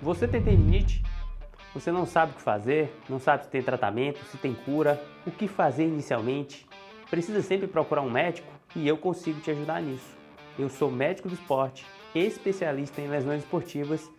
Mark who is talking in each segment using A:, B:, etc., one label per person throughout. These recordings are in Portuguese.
A: Você tem tendinite? Você não sabe o que fazer, não sabe se tem tratamento, se tem cura, o que fazer inicialmente? Precisa sempre procurar um médico e eu consigo te ajudar nisso. Eu sou médico do esporte, especialista em lesões esportivas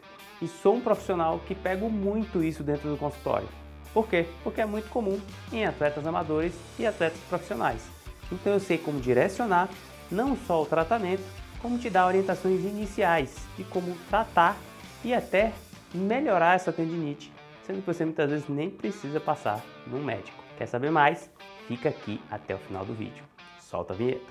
A: e sou um profissional que pego muito isso dentro do consultório. Por quê? Porque é muito comum em atletas amadores e atletas profissionais. Então eu sei como direcionar não só o tratamento, como te dar orientações iniciais de como tratar e até melhorar essa tendinite, sendo que você muitas vezes nem precisa passar num médico. Quer saber mais? Fica aqui até o final do vídeo. Solta a vinheta.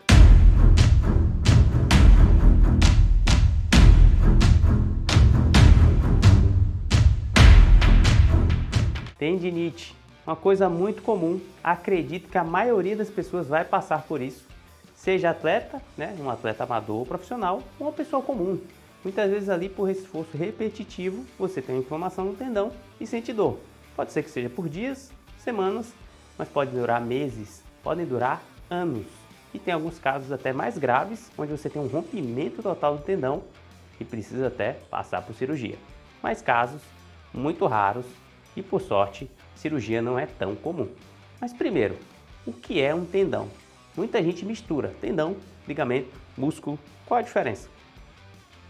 A: Tendinite, uma coisa muito comum, acredito que a maioria das pessoas vai passar por isso, seja atleta, um atleta amador ou profissional, ou uma pessoa comum. Muitas vezes ali por esforço repetitivo, você tem uma inflamação no tendão e sente dor. Pode ser que seja por dias, semanas, mas pode durar meses, podem durar anos. E tem alguns casos até mais graves, onde você tem um rompimento total do tendão e precisa até passar por cirurgia. Mas casos muito raros e, por sorte, cirurgia não é tão comum. Mas primeiro, o que é um tendão? Muita gente mistura tendão, ligamento, músculo. Qual a diferença?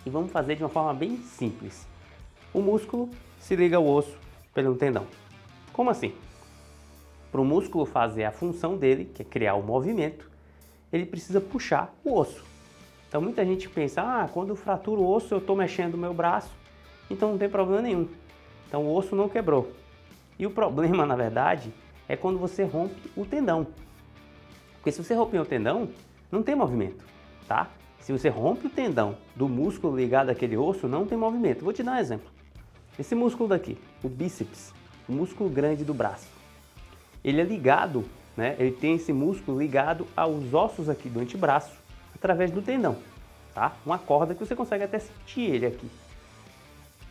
A: E vamos fazer de uma forma bem simples. O músculo se liga ao osso pelo tendão. Como assim? Para o músculo fazer a função dele, que é criar o movimento, ele precisa puxar o osso. Então muita gente pensa, quando eu fraturo o osso eu estou mexendo o meu braço, então não tem problema nenhum. Então o osso não quebrou. E o problema, na verdade, é quando você rompe o tendão. Porque se você romper o tendão, não tem movimento, tá? Se você rompe o tendão do músculo ligado àquele osso, não tem movimento. Vou te dar um exemplo. Esse músculo daqui, o bíceps, o músculo grande do braço, ele é ligado, ele tem esse músculo ligado aos ossos aqui do antebraço, através do tendão, tá? Uma corda que você consegue até sentir ele aqui.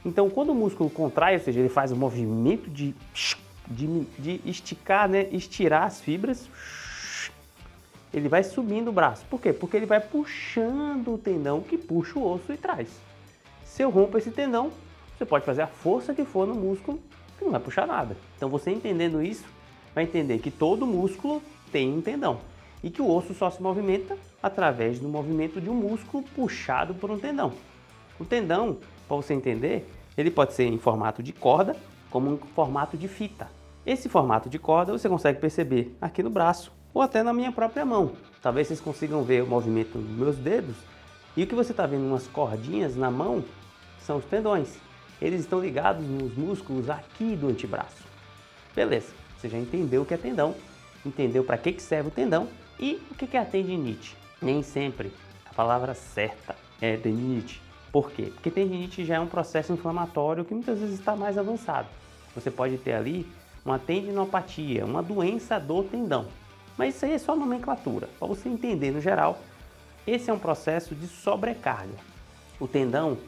A: Então, quando o músculo contrai, ou seja, ele faz o movimento de esticar, estirar as fibras, ele vai subindo o braço. Por quê? Porque ele vai puxando o tendão que puxa o osso e traz. Se eu rompo esse tendão, você pode fazer a força que for no músculo, que não vai puxar nada. Então, você entendendo isso, vai entender que todo músculo tem um tendão e que o osso só se movimenta através do movimento de um músculo puxado por um tendão. O tendão, para você entender, ele pode ser em formato de corda, como em formato de fita. Esse formato de corda você consegue perceber aqui no braço ou até na minha própria mão. Talvez vocês consigam ver o movimento dos meus dedos. E o que você está vendo, umas cordinhas na mão, são os tendões. Eles estão ligados nos músculos aqui do antebraço. Beleza, você já entendeu o que é tendão, entendeu para que serve o tendão e o que é a tendinite. Nem sempre a palavra certa é tendinite. Por quê? Porque tendinite já é um processo inflamatório que muitas vezes está mais avançado. Você pode ter ali uma tendinopatia, uma doença do tendão. Mas isso aí é só nomenclatura. Para você entender no geral, esse é um processo de sobrecarga. O tendão,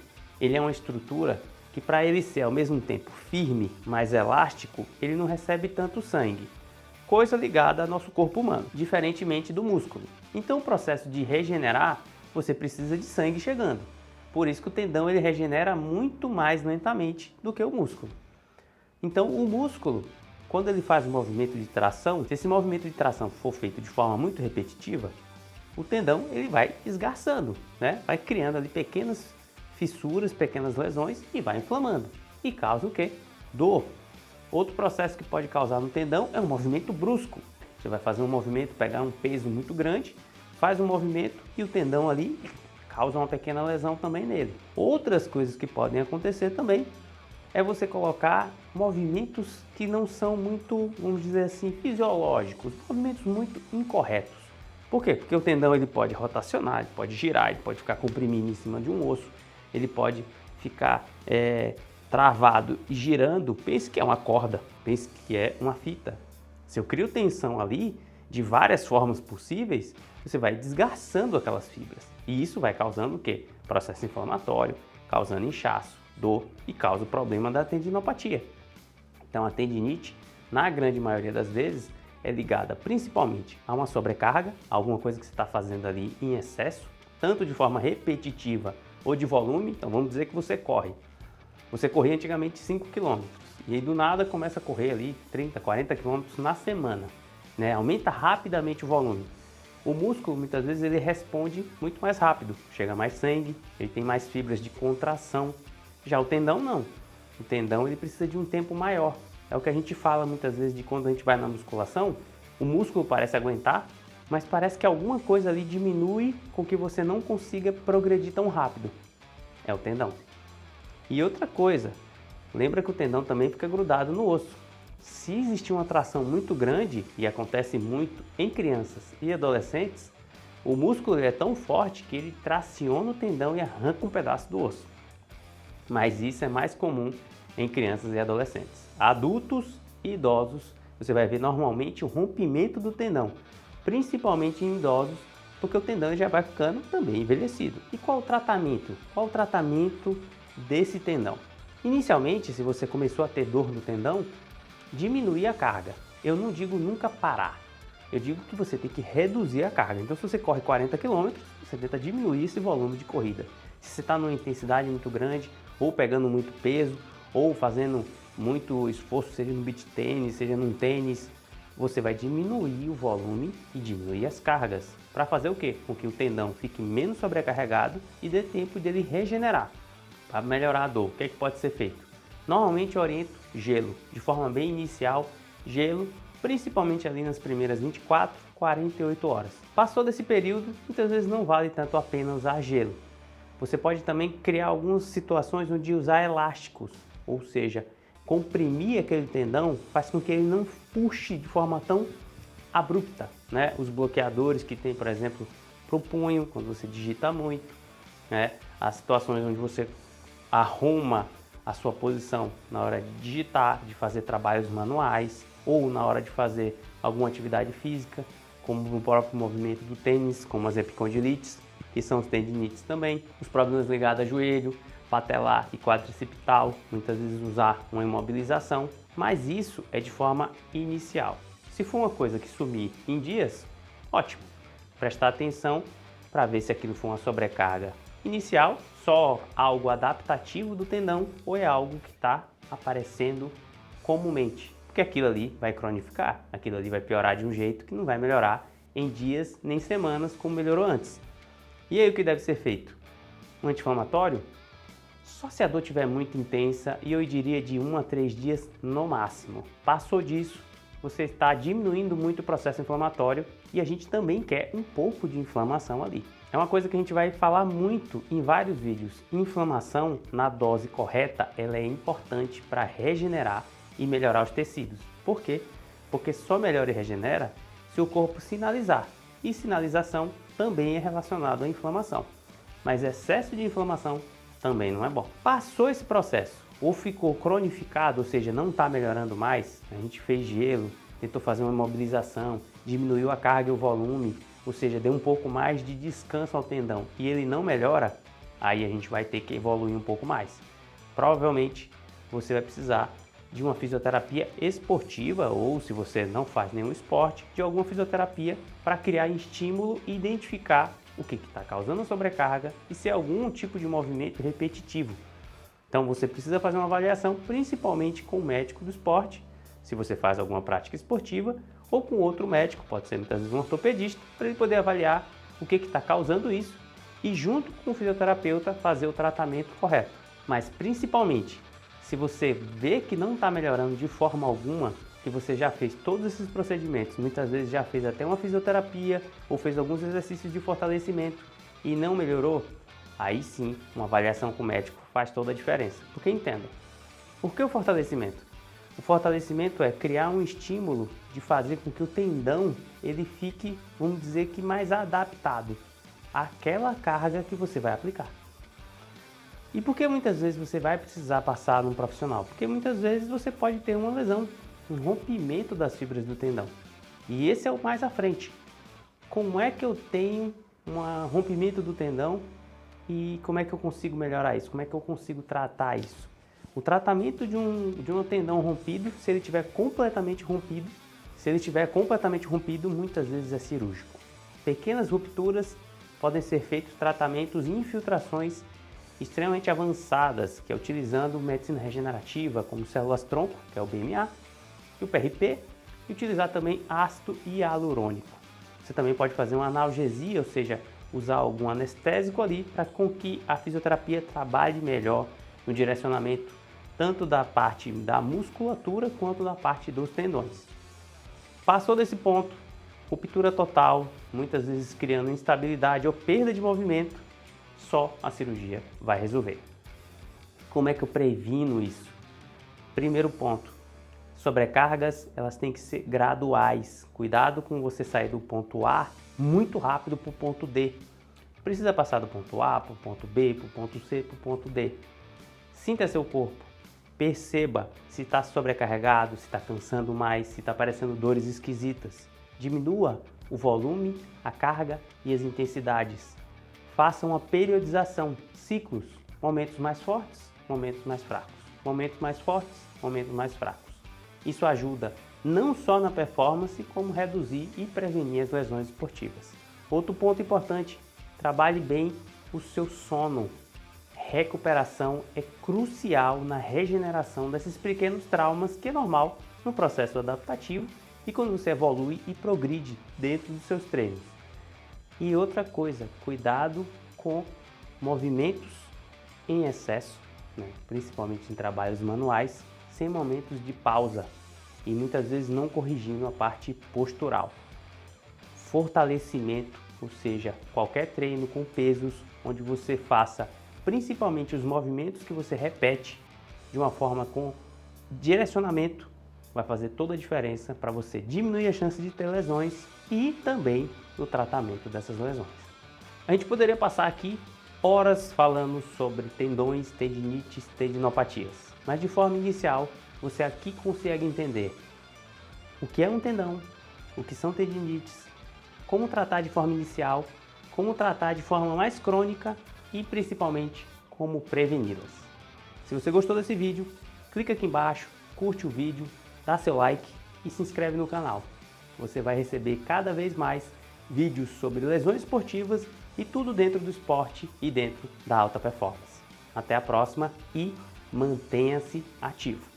A: ele é uma estrutura que, para ele ser ao mesmo tempo firme, mas elástico, ele não recebe tanto sangue. Coisa ligada ao nosso corpo humano, diferentemente do músculo. Então o processo de regenerar, você precisa de sangue chegando. Por isso que o tendão ele regenera muito mais lentamente do que o músculo. Então o músculo, quando ele faz o movimento de tração, se esse movimento de tração for feito de forma muito repetitiva, o tendão ele vai esgarçando, vai criando ali pequenas fissuras, pequenas lesões e vai inflamando. E causa o quê? Dor. Outro processo que pode causar no tendão é um movimento brusco. Você vai fazer um movimento, pegar um peso muito grande, faz um movimento e o tendão ali causa uma pequena lesão também nele. Outras coisas que podem acontecer também é você colocar movimentos que não são muito, vamos dizer assim, fisiológicos, movimentos muito incorretos. Por quê? Porque o tendão ele pode rotacionar, ele pode girar, ele pode ficar comprimido em cima de um osso, ele pode ficar travado e girando. Pense que é uma corda, pense que é uma fita. Se eu crio tensão ali, de várias formas possíveis, você vai desgarçando aquelas fibras. E isso vai causando o quê? Processo inflamatório, causando inchaço, dor e causa o problema da tendinopatia. Então a tendinite, na grande maioria das vezes, é ligada principalmente a uma sobrecarga, alguma coisa que você está fazendo ali em excesso, tanto de forma repetitiva ou de volume. Então vamos dizer que você corre Você corria antigamente 5 km e aí do nada começa a correr ali 30, 40 km na semana, né? Aumenta rapidamente o volume. O músculo muitas vezes ele responde muito mais rápido, chega mais sangue, ele tem mais fibras de contração. Já o tendão não. O tendão ele precisa de um tempo maior. É o que a gente fala muitas vezes de quando a gente vai na musculação, o músculo parece aguentar, mas parece que alguma coisa ali diminui com que você não consiga progredir tão rápido. É o tendão. E outra coisa, lembra que o tendão também fica grudado no osso. Se existir uma tração muito grande, e acontece muito em crianças e adolescentes, o músculo é tão forte que ele traciona o tendão e arranca um pedaço do osso. Mas isso é mais comum em crianças e adolescentes. Adultos e idosos, você vai ver normalmente o rompimento do tendão, principalmente em idosos, porque o tendão já vai ficando também envelhecido. E qual o tratamento? Qual o tratamento desse tendão? Inicialmente, se você começou a ter dor no tendão, diminuir a carga. Eu não digo nunca parar, eu digo que você tem que reduzir a carga. Então, se você corre 40 km, você tenta diminuir esse volume de corrida. Se você está numa intensidade muito grande, ou pegando muito peso, ou fazendo muito esforço, seja no beach tênis, seja num tênis, você vai diminuir o volume e diminuir as cargas. Para fazer o quê? Com que o tendão fique menos sobrecarregado e dê tempo dele regenerar. Para melhorar a dor, o que é que pode ser feito? Normalmente eu oriento gelo, de forma bem inicial, gelo, principalmente ali nas primeiras 24, 48 horas. Passou desse período, muitas vezes não vale tanto a pena usar gelo. Você pode também criar algumas situações onde usar elásticos, ou seja, comprimir aquele tendão faz com que ele não puxe de forma tão abrupta, né? Os bloqueadores que tem, por exemplo, para o punho, quando você digita muito, né? As situações onde você arruma a sua posição na hora de digitar, de fazer trabalhos manuais ou na hora de fazer alguma atividade física, como no próprio movimento do tênis, como as epicondilites, que são os tendinites também, os problemas ligados a joelho, patelar e quadricipital, muitas vezes usar uma imobilização, mas isso é de forma inicial. Se for uma coisa que sumir em dias, ótimo, prestar atenção para ver se aquilo foi uma sobrecarga inicial, só algo adaptativo do tendão ou é algo que está aparecendo comumente, porque aquilo ali vai cronificar, aquilo ali vai piorar de um jeito que não vai melhorar em dias nem semanas como melhorou antes. E aí o que deve ser feito? Um anti-inflamatório? Só se a dor estiver muito intensa e eu diria de 1 a 3 dias no máximo. Passou disso, você está diminuindo muito o processo inflamatório e a gente também quer um pouco de inflamação ali. É uma coisa que a gente vai falar muito em vários vídeos. Inflamação na dose correta, ela é importante para regenerar e melhorar os tecidos. Por quê? Porque só melhora e regenera se o corpo sinalizar. E sinalização também é relacionado à inflamação. Mas excesso de inflamação também não é bom. Passou esse processo, ou ficou cronificado, ou seja, não está melhorando mais, a gente fez gelo, tentou fazer uma imobilização, diminuiu a carga e o volume, ou seja, deu um pouco mais de descanso ao tendão e ele não melhora, aí a gente vai ter que evoluir um pouco mais. Provavelmente você vai precisar de uma fisioterapia esportiva ou, se você não faz nenhum esporte, de alguma fisioterapia para criar estímulo e identificar o que está causando a sobrecarga e se é algum tipo de movimento repetitivo. Então você precisa fazer uma avaliação principalmente com o médico do esporte, se você faz alguma prática esportiva, ou com outro médico, pode ser muitas vezes um ortopedista, para ele poder avaliar o que está causando isso e junto com o fisioterapeuta fazer o tratamento correto. Mas principalmente, se você vê que não está melhorando de forma alguma, que você já fez todos esses procedimentos, muitas vezes já fez até uma fisioterapia ou fez alguns exercícios de fortalecimento e não melhorou, aí sim, uma avaliação com o médico faz toda a diferença. Porque entenda, por que o fortalecimento? O fortalecimento é criar um estímulo de fazer com que o tendão ele fique, vamos dizer que mais adaptado àquela carga que você vai aplicar. E por que muitas vezes você vai precisar passar num profissional? Porque muitas vezes você pode ter uma lesão, um rompimento das fibras do tendão. E esse é o mais à frente. Como é que eu tenho um rompimento do tendão e como é que eu consigo melhorar isso? Como é que eu consigo tratar isso? O tratamento de um tendão rompido, se ele estiver completamente rompido, muitas vezes é cirúrgico. Pequenas rupturas podem ser feitos tratamentos e infiltrações extremamente avançadas, que é utilizando medicina regenerativa, como células-tronco, que é o BMA, e o PRP, e utilizar também ácido hialurônico. Você também pode fazer uma analgesia, ou seja, usar algum anestésico ali para que a fisioterapia trabalhe melhor no direcionamento tanto da parte da musculatura quanto da parte dos tendões. Passou desse ponto, ruptura total, muitas vezes criando instabilidade ou perda de movimento, só a cirurgia vai resolver. Como é que eu previno isso? Primeiro ponto, sobrecargas elas têm que ser graduais. Cuidado com você sair do ponto A muito rápido para o ponto D. Precisa passar do ponto A para o ponto B, para o ponto C, para o ponto D. Sinta seu corpo. Perceba se está sobrecarregado, se está cansando mais, se está aparecendo dores esquisitas. Diminua o volume, a carga e as intensidades. Faça uma periodização, ciclos, momentos mais fortes, momentos mais fracos, momentos mais fortes, momentos mais fracos. Isso ajuda não só na performance, como reduzir e prevenir as lesões esportivas. Outro ponto importante, trabalhe bem o seu sono. Recuperação é crucial na regeneração desses pequenos traumas que é normal no processo adaptativo e quando você evolui e progride dentro dos seus treinos. E outra coisa, cuidado com movimentos em excesso, principalmente em trabalhos manuais, sem momentos de pausa e muitas vezes não corrigindo a parte postural. Fortalecimento, ou seja, qualquer treino com pesos onde você faça principalmente os movimentos que você repete de uma forma com direcionamento, vai fazer toda a diferença para você diminuir a chance de ter lesões e também no tratamento dessas lesões. A gente poderia passar aqui horas falando sobre tendões, tendinites, tendinopatias, mas de forma inicial você aqui consegue entender o que é um tendão, o que são tendinites, como tratar de forma inicial, como tratar de forma mais crônica e principalmente como preveni-las. Se você gostou desse vídeo, clica aqui embaixo, curte o vídeo, dá seu like e se inscreve no canal. Você vai receber cada vez mais vídeos sobre lesões esportivas e tudo dentro do esporte e dentro da alta performance. Até a próxima e mantenha-se ativo.